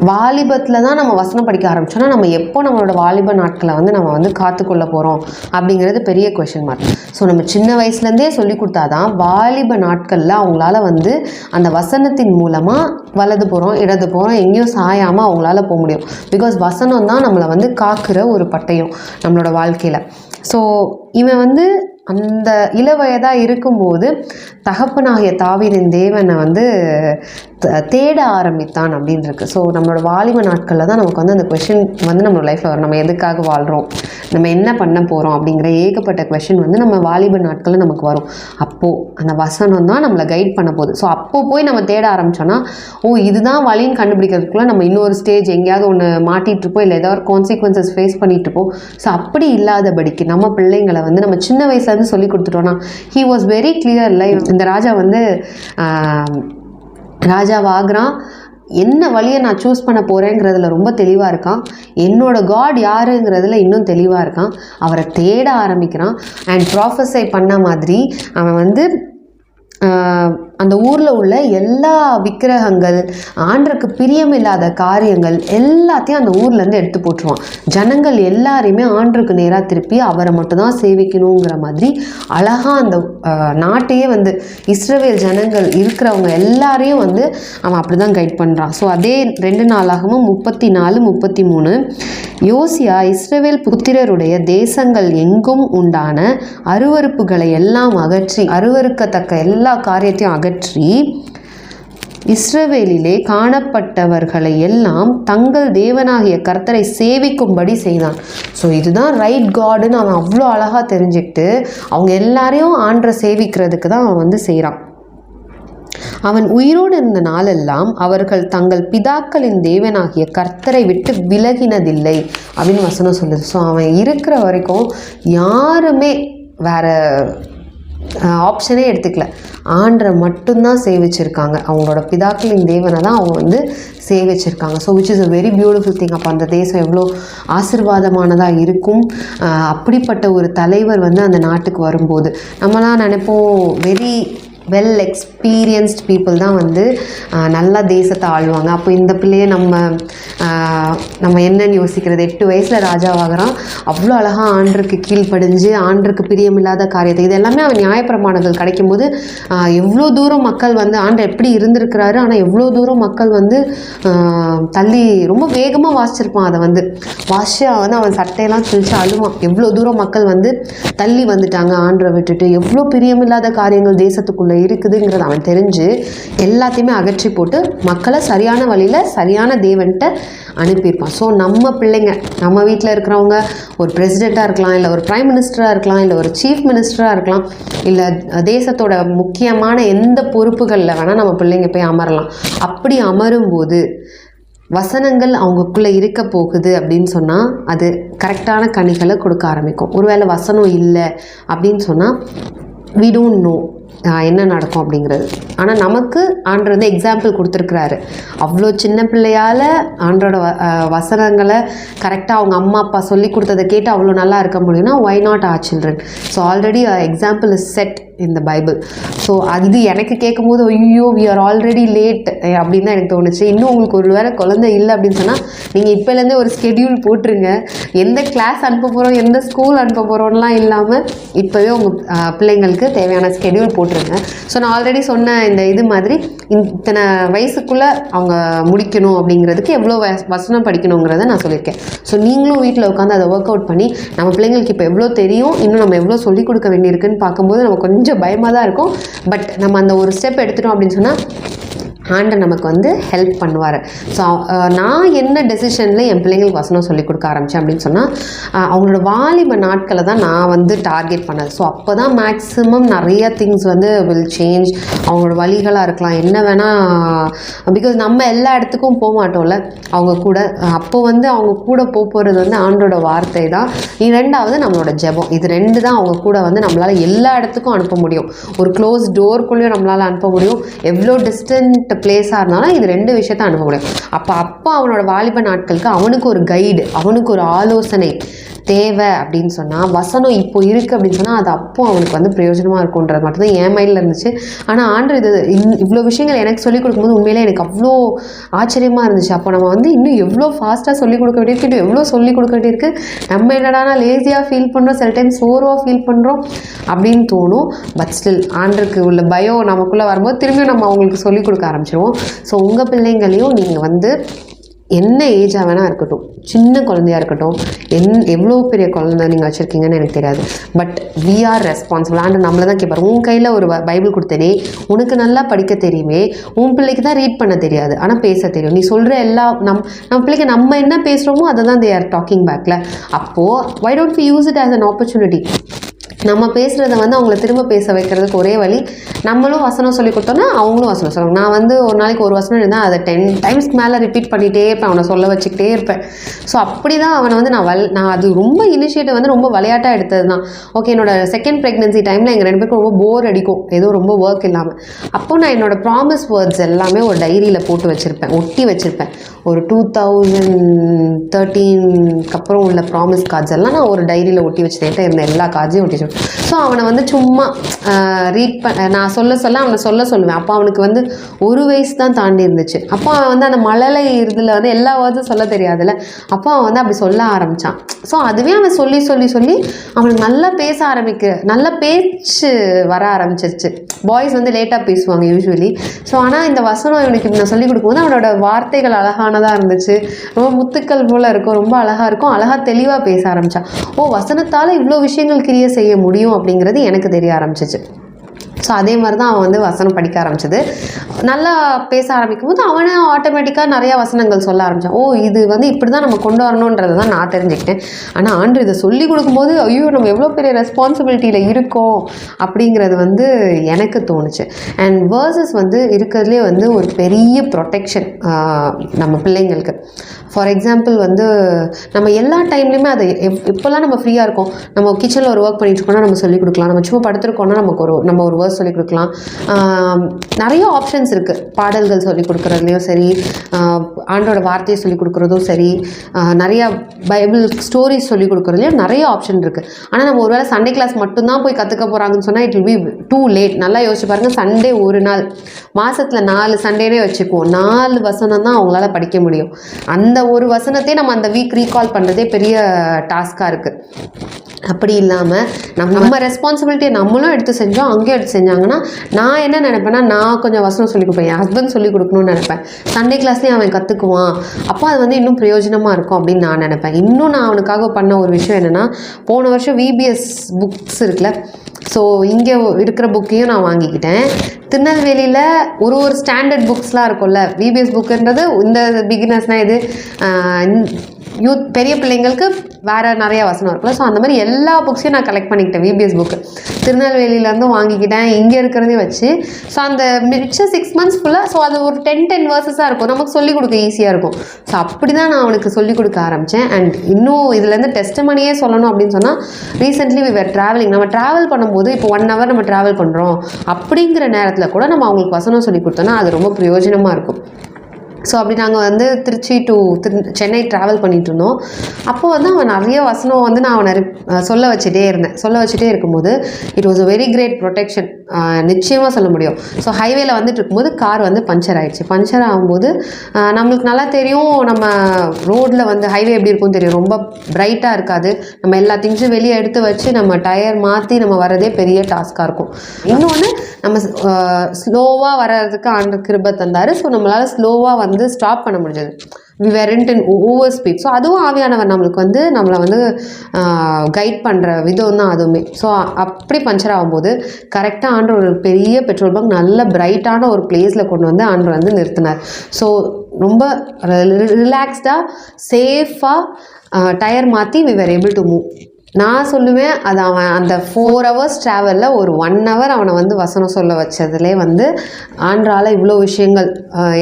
வாலிபத்தில் தான் நம்ம வசனம் படிக்க ஆரம்பிச்சோன்னா நம்ம எப்போ நம்மளோட வாலிப நாட்களை வந்து நம்ம வந்து காத்துக்கொள்ள போகிறோம் அப்படிங்கிறது பெரிய கொஷின் மார்க். ஸோ நம்ம சின்ன வயசுலேருந்தே சொல்லி கொடுத்தாதான் வாலிப நாட்களில் அவங்களால வந்து அந்த வசனத்தின் மூலமாக வலது புறம் இடது புறம் எங்கேயும் சாயாமல் அவங்களால போக முடியும். பிகாஸ் வசனம் தான் நம்மளை வந்து காக்கிற ஒரு பட்டயம் நம்மளோட வாழ்க்கையில். ஸோ இவன் வந்து அந்த இளவயதாக இருக்கும்போது தகப்பனாகிய தாவீதின் தேவனை வந்து தேட ஆரம்பித்தான் அப்படின்னு இருக்கு. ஸோ நம்மளோட வாலிப நாட்களில் தான் நமக்கு வந்து அந்த கொஷின் வந்து நம்மளோட லைஃப்பில் வரும். நம்ம எதுக்காக வாழ்கிறோம், நம்ம என்ன பண்ண போகிறோம் அப்படிங்கிற ஏகப்பட்ட கொஷின் வந்து நம்ம வாலிப நாட்களில் நமக்கு வரும். அப்போது அந்த வசனம் தான் நம்மளை கைட் பண்ண போகுது. ஸோ அப்போ போய் நம்ம தேட ஆரம்பித்தோன்னா இதுதான் வழின்னு கண்டுபிடிக்கிறதுக்குள்ளே நம்ம இன்னொரு ஸ்டேஜ் எங்கேயாவது ஒன்று மாட்டிகிட்ருப்போம், இல்லை ஏதாவது கான்சிக்வன்சஸ் ஃபேஸ் பண்ணிகிட்ருப்போம். ஸோ அப்படி இல்லாதபடிக்கு நம்ம பிள்ளைங்களை வந்து நம்ம சின்ன வயசுலேருந்து சொல்லி கொடுத்துட்டோன்னா ஹீ வாஸ் வெரி கிளியர். இந்த ராஜா வந்து ராஜாவாகிறான், என்ன வழியை நான் சூஸ் பண்ண போகிறேங்கிறதுல ரொம்ப தெளிவாக இருக்கான். என்னோட காட் யாருங்கிறதுல இன்னும் தெளிவாக இருக்கான். அவரை தேட ஆரம்பிக்கிறான். அண்ட் ப்ராஃபஸை பண்ண மாதிரி அவன் வந்து அந்த ஊரில் உள்ள எல்லா விக்கிரகங்கள், ஆண்டருக்கு பிரியமில்லாத காரியங்கள் எல்லாத்தையும் அந்த ஊர்லேருந்து எடுத்து போட்டுருவான். ஜனங்கள் எல்லாரையுமே ஆண்டருக்கு நேராக திருப்பி அவரை மட்டும்தான் சேவிக்கணுங்கிற மாதிரி அழகாக அந்த நாட்டையே வந்து இஸ்ரவேல் ஜனங்கள் இருக்கிறவங்க எல்லாரையும் வந்து அவன் அப்படி தான் கைட் பண்ணுறான். ஸோ அதே 2 நாளாகவும் 34, 33 யோசியா இஸ்ரவேல் புத்திரருடைய தேசங்கள் எங்கும் உண்டான அருவருப்புகளை எல்லாம் அகற்றி, அருவருக்கத்தக்க எல்லா காரியத்தையும் அகற்றி இஸ்ரவேலிலே காணப்பட்டவர்களை எல்லாம் தங்கள் தேவனாகிய கர்த்தரை சேவிக்கும்படி செய்தான். ஸோ இதுதான் ரைட் காடுன்னு அவன் அவ்வளோ அழகாக தெரிஞ்சுக்கிட்டு அவங்க எல்லாரையும் ஆண்டரை சேவிக்கிறதுக்கு தான் அவன் வந்து செய்கிறான். அவன் உயிரோடு இருந்த நாளெல்லாம் அவர்கள் தங்கள் பிதாக்களின் தேவனாகிய கர்த்தரை விட்டு விலகினதில்லை அப்படின்னு வசனம் சொல்லுது. ஸோ அவன் இருக்கிற வரைக்கும் யாருமே ஆப்ஷனே எடுத்துக்கல. ஆண்டரை மட்டும்தான் சேவிச்சிருக்காங்க. அவங்களோட பிதாக்களின் தேவனை தான் அவங்க வந்து சேவிச்சிருக்காங்க. So which is a very beautiful thing. அப்போ அந்த தேசம் எவ்வளோ ஆசீர்வாதமானதாக இருக்கும். அப்படிப்பட்ட ஒரு தலைவர் வந்து அந்த நாட்டுக்கு வரும்போது நம்மலாம் நினைப்போம் வெரி வெல் எக்ஸ்பீரியன்ஸ்ட் பீப்புள் தான் வந்து நல்லா தேசத்தை ஆளுவாங்க. அப்போ இந்த பிள்ளையை நம்ம என்னன்னு யோசிக்கிறது. 8 வயசில் ராஜாவாகிறான். அவ்வளோ அழகாக ஆண்டருக்கு கீழ்ப்படிஞ்சு ஆண்டருக்கு பிரியமில்லாத காரியத்தை இது எல்லாமே அவன் நியாயப்பிரமாணங்கள் கிடைக்கும்போது எவ்வளோ தூரம் மக்கள் வந்து ஆண்டர் எப்படி இருந்திருக்கிறாரு. ஆனால் எவ்வளோ தூரம் மக்கள் வந்து தள்ளி ரொம்ப வேகமாக வாசிச்சிருப்பான். அதை வந்து வாசி வந்து அவன் சட்டையெல்லாம் கிழிச்சு அழுவான். எவ்வளோ தூரம் மக்கள் வந்து தள்ளி வந்துட்டாங்க ஆண்டரை விட்டுட்டு. எவ்வளோ பிரியமில்லாத காரியங்கள் தேசத்துக்குள்ளே இருக்குதுங்கிறது அவன் தெரிஞ்சு எல்லாத்தையுமே அகற்றி போட்டு மக்களை சரியான வழியில் சரியான தேவன்கிட்ட அனுப்பியிருப்பான். ஸோ நம்ம பிள்ளைங்க நம்ம வீட்டில் இருக்கிறவங்க ஒரு பிரசிடெண்ட்டாக இருக்கலாம், இல்லை ஒரு பிரைம் மினிஸ்டராக இருக்கலாம், இல்லை ஒரு சீஃப் மினிஸ்டராக இருக்கலாம், இல்லை தேசத்தோட முக்கியமான எந்த பொறுப்புகளில் வேணால் நம்ம பிள்ளைங்க போய் அமரலாம். அப்படி அமரும்போது வசனங்கள் அவங்களுக்குள்ளே இருக்க போகுது அப்படின்னு சொன்னால் அது கரெக்டான கனிகளை கொடுக்க ஆரம்பிக்கும். ஒருவேளை வசனம் இல்லை அப்படின்னு சொன்னால் we don't know என்ன நடக்கும் அப்படிங்கிறது. ஆனால் நமக்கு ஆண்டர் வந்து எக்ஸாம்பிள் கொடுத்துருக்குறாரு. அவ்வளோ சின்ன பிள்ளையால் ஆண்டரோட வசனங்களை கரெக்டாக அவங்க அம்மா அப்பா சொல்லி கொடுத்ததை கேட்டு அவ்வளோ நல்லா இருக்க முடியும்னா why not our children. So already example is set இந்த பைபிள். ஸோ அது எனக்கு கேட்கும்போது ஐயோ வி ஆர் ஆல்ரெடி லேட் அப்படின்னு தான் எனக்கு தோணுச்சு. இன்னும் உங்களுக்கு ஒரு வேளை குழந்தை இல்லை அப்படின்னு சொன்னால் நீங்கள் இப்போலேருந்தே ஒரு ஸ்கெடியூல் போட்டுருங்க. எந்த கிளாஸ் அனுப்ப போகிறோம், எந்த ஸ்கூல் அனுப்ப போகிறோம்லாம் இல்லாமல் இப்போவே உங்கள் பிள்ளைங்களுக்கு தேவையான ஸ்கெடியூல் போட்டுருங்க. ஸோ நான் ஆல்ரெடி சொன்ன இந்த இது மாதிரி இத்தனை வயசுக்குள்ளே அவங்க முடிக்கணும் அப்படிங்கிறதுக்கு எவ்வளோ வசனம் படிக்கணுங்கிறத நான் சொல்லியிருக்கேன். ஸோ நீங்களும் வீட்டில் உட்காந்து அதை ஒர்க் அவுட் பண்ணி நம்ம பிள்ளைங்களுக்கு இப்போ எவ்வளோ தெரியும், இன்னும் நம்ம எவ்வளோ சொல்லிக் கொடுக்க வேண்டியிருக்குன்னு பார்க்கும்போது நம்ம கொஞ்சம் பயமாக தான் இருக்கும். பட் நம்ம அந்த ஒரு ஸ்டெப் எடுத்துட்டோம் அப்படின்னு சொன்னால் ஆண்டர் நமக்கு வந்து ஹெல்ப் பண்ணுவார். ஸோ நான் என்ன டெசிஷனில் என் பிள்ளைங்களுக்கு வசனம் சொல்லிக் கொடுக்க ஆரம்பித்தேன் அப்படின்னு சொன்னால் அவங்களோட வாலிப நாட்களை தான் நான் வந்து டார்கெட் பண்ணேன். ஸோ அப்போ தான் மேக்ஸிமம் நிறைய திங்ஸ் வந்து வில் சேஞ்ச். அவங்களோட வழிகளாக இருக்கலாம் என்ன வேணால், பிகாஸ் நம்ம எல்லா இடத்துக்கும் போக மாட்டோம்ல அவங்க கூட. அப்போ வந்து அவங்க கூட போகிறது வந்து ஆண்டோட வார்த்தை தான். ரெண்டாவது நம்மளோட ஜெபம். இது ரெண்டு தான் அவங்க கூட வந்து நம்மளால் எல்லா இடத்துக்கும் அனுப்ப முடியும். ஒரு க்ளோஸ் டோருக்குள்ளேயும் நம்மளால் அனுப்ப முடியும். எவ்வளோ டிஸ்டன்ட் பிளேஸாக இருந்தாலும் இது 2 விஷயத்தை அனுப்ப முடியும். அப்போ அவனோட வாலிப நாட்களுக்கு அவனுக்கு ஒரு கைடு, அவனுக்கு ஒரு ஆலோசனை தேவை அப்படின்னு சொன்னால் வசனம் இப்போ இருக்குது அப்படின்னு சொன்னால் அது அப்போ அவனுக்கு வந்து பிரயோஜனமாக இருக்கும்ன்றது மட்டும்தான் என் மைண்டில் இருந்துச்சு. ஆனால் ஆண்டர் இவ்வளோ விஷயங்கள் எனக்கு சொல்லிக் கொடுக்கும்போது உண்மையிலே எனக்கு அவ்வளோ ஆச்சரியமாக இருந்துச்சு. அப்போ நம்ம வந்து இன்னும் எவ்வளோ ஃபாஸ்ட்டாக சொல்லிக் கொடுக்க வேண்டியிருக்கு, இன்னும் எவ்வளோ சொல்லிக் கொடுக்க வேண்டியிருக்கு. நம்ம என்னடானா லேசியாக ஃபீல் பண்ணுறோம், சில டைம் சோர்வாக ஃபீல் பண்ணுறோம் அப்படின்னு தோணும். பட் ஸ்டில் ஆண்டருக்கு உள்ள பயம் நமக்குள்ளே வரும்போது திரும்பியும் நம்ம அவங்களுக்கு சொல்லிக் கொடுக்க ஆரம்பிச்சிடுவோம். ஸோ உங்கள் பிள்ளைங்களையும் நீங்கள் வந்து என்ன ஏஜாக வேணால் இருக்கட்டும், சின்ன குழந்தையாக இருக்கட்டும், எவ்வளோ பெரிய குழந்தை நீங்கள் வச்சுருக்கீங்கன்னு எனக்கு தெரியாது, பட் வி ஆர் ரெஸ்பான்சிபிள். ஆண்டு நம்மளை தான் கேட்பார். உன் கையில் ஒரு பைபிள் கொடுத்தனே, உனக்கு நல்லா படிக்க தெரியுமே, உன் பிள்ளைக்கு தான் ரீட் பண்ண தெரியாது ஆனால் பேச தெரியும். நீ சொல்கிற எல்லா நம்ம பிள்ளைக்கு நம்ம என்ன பேசுகிறோமோ அதை தான் தே ஆர் டாக்கிங் பேக்கில். அப்போது why don't we use it as an opportunity. நம்ம பேசுகிறத வந்து அவங்கள திரும்ப பேச வைக்கிறதுக்கு ஒரே வழி நம்மளும் வசனம் சொல்லி கொடுத்தோன்னா அவங்களும் வசனம் சொல்லுவாங்க. நான் வந்து ஒரு நாளைக்கு ஒரு வசனம் இருந்தால் அதை 10 டைம்ஸ்க்கு மேலே ரிப்பீட் பண்ணிகிட்டே இருப்பேன், அவனை சொல்ல வச்சுக்கிட்டே இருப்பேன். ஸோ அப்படி தான் அவனை வந்து நான் அது ரொம்ப இனிஷியேட்டிவ் வந்து ரொம்ப விளையாட்டாக எடுத்தது தான். ஓகே, என்னோட செகண்ட் ப்ரெக்னன்சி டைமில் எங்கள் 2 பேருக்கும் ரொம்ப போர் அடிக்கும், ஏதோ ரொம்ப ஒர்க் இல்லாமல். அப்போது நான் என்னோடய ப்ராமிஸ் வேர்ட்ஸ் எல்லாமே ஒரு டைரியில் போட்டு வச்சுருப்பேன், ஒட்டி வச்சுருப்பேன். ஒரு 2013 அப்புறம் உள்ள ப்ராமிஸ் கார்ட்ஸ் எல்லாம் நான் ஒரு டைரியில் ஒட்டி வச்சுட்டே இருந்தேன், எல்லா கார்ட்ஸையும் ஒட்டி வச்சுருப்பேன். ஸோ அவனை வந்து சும்மா நான் சொல்ல அவனை சொல்லுவேன். அப்போ அவனுக்கு வந்து 1 வயசு தான் தாண்டி இருந்துச்சு. அப்போ அவன் வந்து அந்த மழலை இதில் வந்து எல்லா வேர்ட்ஸும் சொல்ல தெரியாதுல்ல. அப்போ அவன் வந்து அப்படி சொல்ல ஆரம்பித்தான். ஸோ அதுவே அவன் சொல்லி அவனுக்கு நல்லா பேச நல்ல பேச்சு வர ஆரம்பிச்சிருச்சு. பாய்ஸ் வந்து லேட்டாக பேசுவாங்க யூஸ்வலி. ஸோ ஆனால் இந்த வசனம் இவனுக்கு நான் சொல்லிக் கொடுக்கும்போது அவனோட வார்த்தைகள் அழகானதாக இருந்துச்சு, ரொம்ப முத்துக்கள் போல் இருக்கும், ரொம்ப அழகாக இருக்கும், அழகாக தெளிவாக பேச ஆரம்பித்தான். வசனத்தால் இவ்வளோ விஷயங்கள் கிரியை செய்ய முடியும் அப்படிங்கிறது எனக்கு தெரிய ஆரம்பிச்சிச்சு. ஸோ அதே மாதிரி தான் அவன் வந்து வசனம் படிக்க ஆரம்பிச்சது. நல்லா பேச ஆரம்பிக்கும் போது அவனே ஆட்டோமேட்டிக்காக நிறையா வசனங்கள் சொல்ல ஆரம்பித்தான். ஓ இது வந்து இப்படி தான் நம்ம கொண்டு வரணுன்றதை தான் நான் தெரிஞ்சுக்கிட்டேன். ஆனால் ஆண்டு இதை சொல்லி கொடுக்கும்போது ஐயோ நம்ம எவ்வளோ பெரிய ரெஸ்பான்சிபிலிட்டியில் இருக்கோம் அப்படிங்கிறது வந்து எனக்கு தோணுச்சு. அண்ட் வேர்சஸ் வந்து இருக்கிறதுலே வந்து ஒரு பெரிய ப்ரொடெக்ஷன் நம்ம பிள்ளைங்களுக்கு. ஃபார் எக்ஸாம்பிள் வந்து நம்ம எல்லா டைம்லையுமே அதை எப்போல்லாம் நம்ம ஃப்ரீயாக இருக்கோம், நம்ம கிச்சனில் ஒரு ஒர்க் பண்ணிகிட்ருக்கோன்னா நம்ம சொல்லிக் கொடுக்கலாம், நம்ம சும்மா படுத்துருக்கோன்னா நம்ம ஒரு வேர்ஸ் சொல்லிக் கொடுக்கலாம். நிறைய ஆப்ஷன்ஸ் இருக்குது. பாடல்கள் சொல்லிக் கொடுக்குறதுலையும் சரி, ஆண்டோட வார்த்தையை சொல்லிக் கொடுக்குறதும் சரி, நிறையா பைபிள் ஸ்டோரிஸ் சொல்லிக் கொடுக்குறதுலையும் நிறைய ஆப்ஷன் இருக்குது. ஆனால் நம்ம ஒருவேளை சண்டே கிளாஸ் மட்டும்தான் போய் கற்றுக்க போகிறாங்கன்னு சொன்னால் it will be too late. நல்லா யோசிச்சு பாருங்கள், சண்டே ஒரு நாள், மாதத்தில் 4 சண்டேனே வச்சுக்குவோம், 4 வசனம் தான் அவங்களால படிக்க முடியும். அந்த ஒரு வசனத்தையே நம்ம அந்த வீக் ரீகால் பண்ணுறதே பெரிய டாஸ்காக இருக்குது. அப்படி இல்லாமல் நம்ம ரெஸ்பான்சிபிலிட்டியை நம்மளும் எடுத்து செஞ்சோம், அங்கேயும் எடுத்து செஞ்சாங்கன்னா நான் என்ன நினைப்பேன்னா, நான் கொஞ்சம் வசனம் சொல்லிக் கொடுப்பேன், என் ஹஸ்பண்ட் சொல்லிக் கொடுக்கணும்னு நினைப்பேன். சண்டே கிளாஸ்லேயும் அவன் கற்றுக்குவான், அப்போ அது வந்து இன்னும் பிரயோஜனமாக இருக்கும் அப்படின்னு நான் நினைப்பேன். இன்னும் நான் அவனுக்காக பண்ண ஒரு விஷயம் என்னென்னா, போன வருஷம் விபிஎஸ் புக்ஸ் இருக்குல்ல, ஸோ இங்கே இருக்கிற புக்கையும் நான் வாங்கிக்கிட்டேன். திருநெல்வேலியில் ஒரு ஸ்டாண்டர்ட் புக்ஸ்லாம் இருக்கும்ல, விபிஎஸ் புக்குன்றது இந்த பிகினர்ஸ்னால் இது யூத் பெரிய பிள்ளைங்களுக்கு வேறு நிறையா வசனம் இருக்குல்ல, ஸோ அந்த மாதிரி எல்லா புக்ஸையும் நான் கலெக்ட் பண்ணிக்கிட்டேன். விபிஎஸ் புக்கு திருநெல்வேலியிலேருந்தும் வாங்கிக்கிட்டேன், இங்கே இருக்கிறதையும் வச்சு. ஸோ அந்த மிச்ச 6 months ஃபுல்லாக, ஸோ அது ஒரு 10 வேர்சஸாக இருக்கும், நமக்கு சொல்லிக் கொடுக்க ஈஸியாக இருக்கும். ஸோ அப்படி தான் நான் அவனுக்கு சொல்லிக் கொடுக்க ஆரம்பித்தேன். அண்ட் இன்னும் இதுலேருந்து டெஸ்டிமனியே சொல்லணும் அப்படின்னு சொன்னால், ரீசெண்ட்லி வி வேர் ட்ராவலிங். நம்ம ட்ராவல் பண்ணும்போது இப்போ 1 hour நம்ம ட்ராவல் பண்ணுறோம் அப்படிங்கிற நேரத்தில் கூட நம்ம அவங்களுக்கு வசனம் சொல்லி கொடுத்தோன்னா அது ரொம்ப பிரயோஜனமாக இருக்கும். ஸோ அப்படி நாங்கள் வந்து திருச்சி டு சென்னை ட்ராவல் பண்ணிகிட்டு இருந்தோம். அப்போது வந்து அவன் நிறைய வசனம் வந்து நான் அவனை சொல்ல வச்சுட்டே இருக்கும்போது it was a very great protection, நிச்சயமாக சொல்ல முடியும். ஸோ ஹைவேல வந்துட்டு இருக்கும்போது கார் வந்து பஞ்சர் ஆகிடுச்சு. பஞ்சர் ஆகும்போது நம்மளுக்கு நல்லா தெரியும், நம்ம ரோட்டில் வந்து ஹைவே எப்படி இருக்கும்னு தெரியும், ரொம்ப பிரைட்டாக இருக்காது. நம்ம எல்லா திங்ஸும் வெளியே எடுத்து வச்சு நம்ம டயர் மாற்றி நம்ம வரதே பெரிய டாஸ்காக இருக்கும். இன்னொன்று நம்ம ஸ்லோவாக வர்றதுக்கு ஆண்டு கிருபை தந்தார். ஸோ நம்மளால் ஸ்லோவாக வந்து ஸ்டாப் பண்ண முடிஞ்சது. We weren't in over speed. So அதுவும் ஆவியானவர் நம்மளுக்கு வந்து நம்மளை வந்து கைட் பண்ணுற விதம் தான் அதுவுமே. ஸோ அப்படி பஞ்சர் ஆகும்போது கரெக்டாக ஆண்டவர் ஒரு பெரிய பெட்ரோல் பங்க் நல்ல பிரைட்டான ஒரு பிளேஸில் கொண்டு வந்து ஆண்டவர் வந்து நிறுத்தினார். ஸோ ரொம்ப ரிலாக்ஸ்டாக சேஃபாக டயர் மாற்றி we were able to move. நான் சொல்லுவேன், அது அவன் அந்த 4 hours ட்ராவலில் ஒரு 1 hour அவனை வந்து வசனம் சொல்ல வச்சதுலே வந்து ஆண்டால் இவ்வளோ விஷயங்கள்.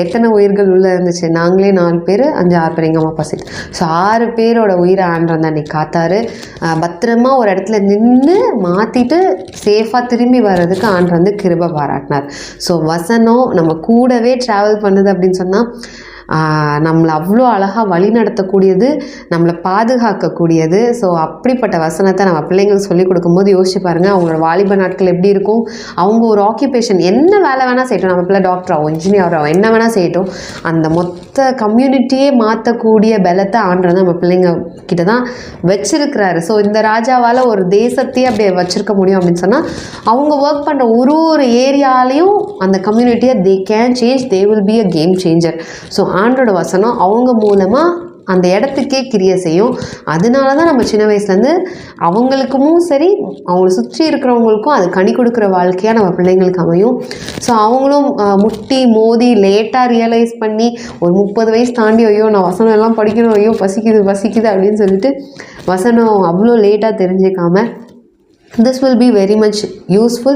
எத்தனை உயிர்கள் உள்ளே இருந்துச்சு, நாங்களே 4 பேர், 5-6 பேர் எங்கள் அம்மா அப்பா சேர்த்து. ஸோ 6 பேரோட உயிரை ஆண்டவர் தான் அன்றைக்கி காத்தார். பத்திரமா ஒரு இடத்துல நின்று மாற்றிட்டு சேஃபாக திரும்பி வர்றதுக்கு ஆண்டவர் வந்து கிருபை பாராட்டினார். ஸோ வசனம் நம்ம கூடவே ட்ராவல் பண்ணுது அப்படின்னு சொன்னால் நம்மளை அவ்வளோ அழகாக வழி நடத்தக்கூடியது, நம்மளை பாதுகாக்கக்கூடியது. ஸோ அப்படிப்பட்ட வசனத்தை நம்ம பிள்ளைங்களுக்கு சொல்லிக் கொடுக்கும்போது யோசிச்சு பாருங்கள், அவங்களோட வாலிப நாட்கள் எப்படி இருக்கும். அவங்க ஒரு ஆக்கியூபேஷன் என்ன வேலை வேணால் செய்யட்டும், நம்ம பிள்ளை டாக்டர் ஆகும், இன்ஜினியர் ஆகும், என்ன வேணால் செய்யட்டும், அந்த மொத்த கம்யூனிட்டியே மாற்றக்கூடிய பலத்தை ஆண்டவர் நம்ம பிள்ளைங்க கிட்ட தான் வச்சிருக்கிறாரு. ஸோ இந்த ராஜாவால் ஒரு தேசத்தையே அப்படியே வச்சுருக்க முடியும் அப்படின்னு சொன்னால், அவங்க ஒர்க் பண்ணுற ஒரு ஏரியாலையும் அந்த கம்யூனிட்டியை they can change, they will be a game changer. So ஆண்டோட வசனம் அவங்க மூலமாக அந்த இடத்துக்கே கிரியை செய்யும். அதனால தான் நம்ம சின்ன வயசுலேருந்து அவங்களுக்கும் சரி, அவங்கள சுற்றி இருக்கிறவங்களுக்கும் அது கனி கொடுக்குற வாழ்க்கையாக நம்ம பிள்ளைங்களுக்கு அமையும். ஸோ அவங்களும் முட்டி மோதி லேட்டாக ரியலைஸ் பண்ணி ஒரு 30 வயசு தாண்டி ஐயோ நான் வசனம் எல்லாம் படிக்கணும், ஐயோ பசிக்குது அப்படின்னு சொல்லிட்டு வசனம் அவ்வளோ லேட்டாக தெரிஞ்சுக்காமல் this will be very much useful.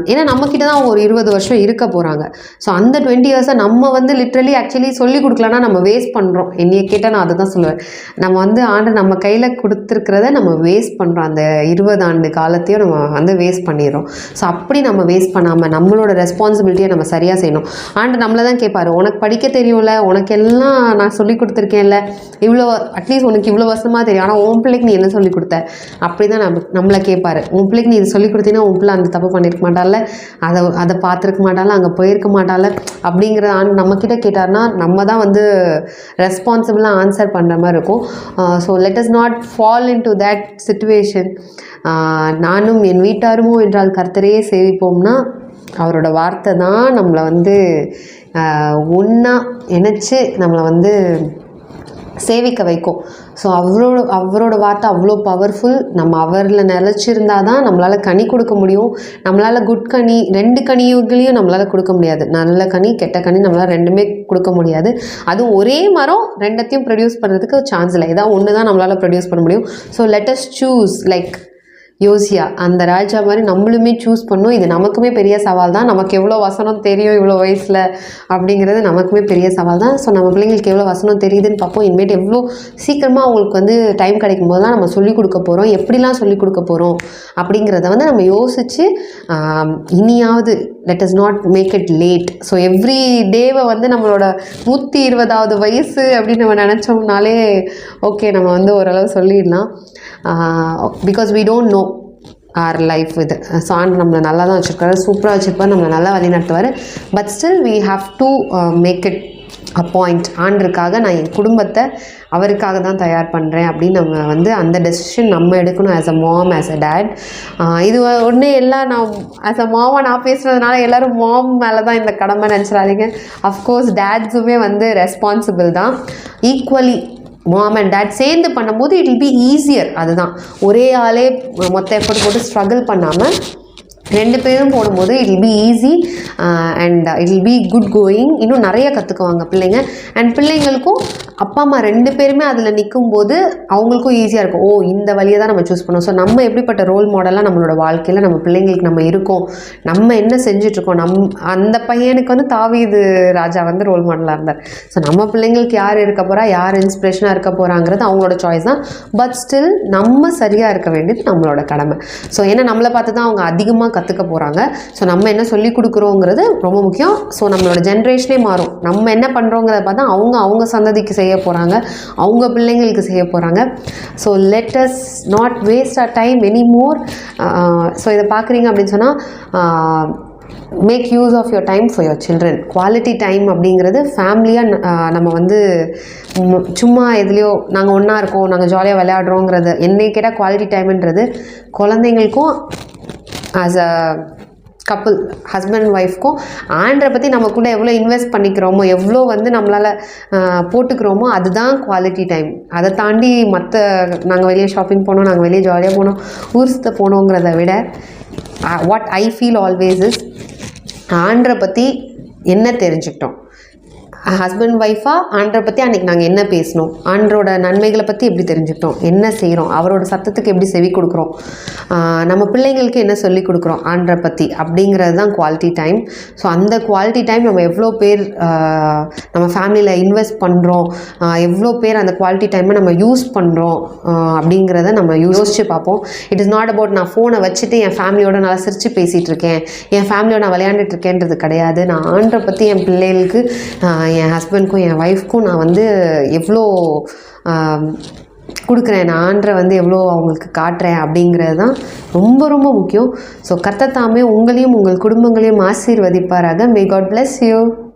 ஏன்னா நம்மக்கிட்ட தான் அவங்க ஒரு 20 வருஷம் இருக்க போகிறாங்க. ஸோ அந்த 20 years நம்ம வந்து லிட்ரலி ஆக்சுவலி சொல்லிக் கொடுக்கலன்னா நம்ம வேஸ்ட் பண்ணுறோம். என்னைய கேட்டால் நான் அதை தான் சொல்லுவேன். நம்ம வந்து ஆண்டு நம்ம கையில் கொடுத்துருக்கிறத நம்ம வேஸ்ட் பண்ணுறோம். அந்த 20 ஆண்டு காலத்தையும் நம்ம வந்து வேஸ்ட் பண்ணிடுறோம். ஸோ அப்படி நம்ம வேஸ்ட் பண்ணாமல் நம்மளோட ரெஸ்பான்சிபிலிட்டியை நம்ம சரியாக செய்யணும். ஆண்டு நம்மளை தான் கேட்பார், உனக்கு படிக்க தெரியும்ல, உனக்கு எல்லாம் நான் சொல்லிக் கொடுத்துருக்கேன்ல, இவ்வளோ அட்லீஸ்ட் உனக்கு இவ்வளோ வருஷமாக தெரியும், ஆனால் உன் பிள்ளைக்கு நீ என்ன சொல்லிக் கொடுத்த அப்படி தான் நம்மளை கேட்பாரு. உன் பிள்ளைக்கு நீ இது சொல்லிக் கொடுத்தீங்கன்னா உன் பிள்ளை அந்த தப்பு பண்ணியிருக்க மாட்டால, அதை பார்த்துருக்க மாட்டால, அங்கே போயிருக்க மாட்டால அப்படிங்கிற நம்மக்கிட்ட கேட்டார்னா நம்ம தான் வந்து ரெஸ்பான்சிபிளாக ஆன்சர் பண்ணுற மாதிரி இருக்கும். So let us not fall in to that situation. நானும் என் வீட்டாருமோ என்றால் கர்த்தரையே சேவிப்போம்னா அவரோட வார்த்தை தான் நம்மளை வந்து ஒன்றா இணைச்சி நம்மளை வந்து சேவிக்க வைக்கும். ஸோ அவரோட வார்த்தை அவ்வளோ பவர்ஃபுல். நம்ம அவரில் நிலச்சிருந்தால் தான் நம்மளால் கனி கொடுக்க முடியும். நம்மளால் குட் கனி 2 கனிகளையும் நம்மளால் கொடுக்க முடியாது. நல்ல கனி கெட்ட கனி நம்மளால் 2மே கொடுக்க முடியாது. அதுவும் ஒரே மரம் 2த்தையும் ப்ரொடியூஸ் பண்ணுறதுக்கு சான்ஸ் இல்லை. ஏதாவது ஒன்று தான் நம்மளால் ப்ரொடியூஸ் பண்ண முடியும். So let us choose like Josiah அந்த ராஜா மாதிரி நம்மளுமே சூஸ் பண்ணோம். இது நமக்குமே பெரிய சவால் தான். நமக்கு எவ்வளோ வசனம் தெரியும் இவ்வளோ வயசில் அப்படிங்கிறது நமக்குமே பெரிய சவால் தான். ஸோ நம்ம பிள்ளைங்களுக்கு எவ்வளோ வசனம் தெரியுதுன்னு பார்ப்போம். இனிமேட்டு எவ்வளோ சீக்கிரமாக அவங்களுக்கு வந்து டைம் கிடைக்கும் போது தான் நம்ம சொல்லிக் கொடுக்க போகிறோம், எப்படிலாம் சொல்லிக் கொடுக்க போகிறோம் அப்படிங்கிறத வந்து நம்ம யோசித்து இனியாவது let us not make it late. So every டேவை வந்து நம்மளோட 120வது வயசு அப்படின்னு நம்ம நினச்சோம்னாலே ஓகே நம்ம வந்து ஓரளவு சொல்லிடலாம். Because we don't know our life with so ஆண்டு நம்மளை நல்லா தான் வச்சுருக்காரு, சூப்பராக வச்சுருப்பார், நம்மளை நல்லா வழி நடத்துவார். But still we have to make it a point. ஆண்டுக்காக நான் என் குடும்பத்தை அவருக்காக தான் தயார் பண்ணுறேன் அப்படின்னு நம்ம வந்து அந்த டெசிஷன் நம்ம எடுக்கணும் as a mom, as a dad. இது ஒன்றே எல்லாம் நான் ஆஸ் அ மாமாக நான் பேசுகிறதுனால எல்லோரும் மாம் மேலே தான் இந்த கடமை நினச்சிடாதீங்க. அஃப்கோர்ஸ் டேட்ஸுமே வந்து ரெஸ்பான்சிபிள் தான். ஈக்குவலி மாம் அண்ட் டேட் சேர்ந்து பண்ணும்போது இட் வில் பி ஈஸியர். அதுதான் ஒரே ஆளே மொத்த எஃபர்ட் போட்டு ஸ்ட்ரகிள் பண்ணாமல் 2 பேரும் போடும்போது it will be easy and it will be good going. இன்னும் நிறைய கற்றுக்குவாங்க பிள்ளைங்க. அண்ட் பிள்ளைங்களுக்கும் அப்பா அம்மா 2 பேருமே அதில் நிற்கும்போது அவங்களுக்கும் ஈஸியாக இருக்கும். ஓ இந்த வழியை தான் நம்ம சூஸ் பண்ணோம். ஸோ நம்ம எப்படிப்பட்ட ரோல் மாடலாக நம்மளோட வாழ்க்கையில் நம்ம பிள்ளைங்களுக்கு நம்ம இருக்கோம், நம்ம என்ன செஞ்சிட்ருக்கோம். அந்த பையனுக்கு வந்து தாவீது ராஜா வந்து ரோல் மாடலாக இருந்தார். ஸோ நம்ம பிள்ளைங்களுக்கு யார் இருக்க போகிறா, யார் இன்ஸ்பிரேஷனாக இருக்க போகிறாங்கிறது அவங்களோட சாய்ஸ் தான். பட் ஸ்டில் நம்ம சரியாக இருக்க வேண்டியது நம்மளோட கடமை. ஸோ ஏன்னா நம்மளை பார்த்து தான் அவங்க அதிகமாக கற்றுக்க போகிறாங்க. ஸோ நம்ம என்ன சொல்லிக் கொடுக்குறோங்கிறது ரொம்ப முக்கியம். ஸோ நம்மளோட ஜென்ரேஷனே மாறும். நம்ம என்ன பண்ணுறோங்கிறத பார்த்தா அவங்க சந்ததிக்கு செய்ய போகிறாங்க, அவங்க பிள்ளைங்களுக்கு செய்ய போகிறாங்க. So let us not waste our time any more. So இதை பார்க்குறீங்க அப்படின்னு சொன்னால் make use of your time for your children. Quality time அப்படிங்கிறது ஃபேமிலியாக நம்ம வந்து சும்மா எதுலேயோ நாங்கள் ஒன்றா இருக்கோம், நாங்கள் ஜாலியாக விளையாடுறோங்கிறது என்னை கேட்டால் குவாலிட்டி டைம்ன்றது குழந்தைங்களுக்கும் as a couple husband and ஒய்ஃப்க்கும் ஆண்டரை பற்றி நமக்குள்ளே எவ்வளோ இன்வெஸ்ட் பண்ணிக்கிறோமோ, எவ்வளோ வந்து நம்மளால் போட்டுக்கிறோமோ அதுதான் குவாலிட்டி டைம். அதை தாண்டி மற்ற நாங்கள் வெளியே ஷாப்பிங் போனோம், நாங்கள் வெளியே ஜாலியாக போனோம், ஊர் சுத்த போனோங்கிறத விட what I feel always is ஆண்டரை பற்றி என்ன தெரிஞ்சுக்கிட்டோம். ஹஸ்பண்ட் ஒய்ஃபாக ஆண்டரை பற்றி அன்றைக்கி நாங்கள் என்ன பேசினோம், ஆண்டரோட நன்மைகளை பற்றி எப்படி தெரிஞ்சுக்கிட்டோம், என்ன செய்கிறோம், அவரோட சத்தத்துக்கு எப்படி செவி கொடுக்குறோம், நம்ம பிள்ளைங்களுக்கு என்ன சொல்லி கொடுக்குறோம் ஆண்டரை பற்றி அப்படிங்கிறது தான் குவாலிட்டி டைம். ஸோ அந்த குவாலிட்டி டைம் நம்ம எவ்வளோ பேர் நம்ம ஃபேமிலியில் இன்வெஸ்ட் பண்ணுறோம், எவ்வளோ பேர் அந்த குவாலிட்டி டைமை நம்ம யூஸ் பண்ணுறோம் அப்படிங்கிறத நம்ம யோசித்து பார்ப்போம். இட் இஸ் நாட் அபவுட் நான் ஃபோனை வச்சுட்டு என் ஃபேமிலியோட நல்லா சிரித்து பேசிகிட்டு இருக்கேன், என் ஃபேமிலியோட நான் விளையாண்டுட்டு இருக்கேன்றது கிடையாது. நான் ஆண்டரை பற்றி என் பிள்ளைகளுக்கு என் ஹஸ்பண்ட்க்கும் என் ஒய்ஃப்க்கும் நான் வந்து எவ்வளோ கொடுக்குறேன், நான் ஆண்டரை வந்து எவ்வளோ அவங்களுக்கு காட்டுறேன் அப்படிங்கிறது தான் ரொம்ப ரொம்ப முக்கியம். ஸோ கர்த்தர் தாமே உங்களையும் உங்கள் குடும்பங்களையும் ஆசீர்வதிப்பாராக. May God bless you.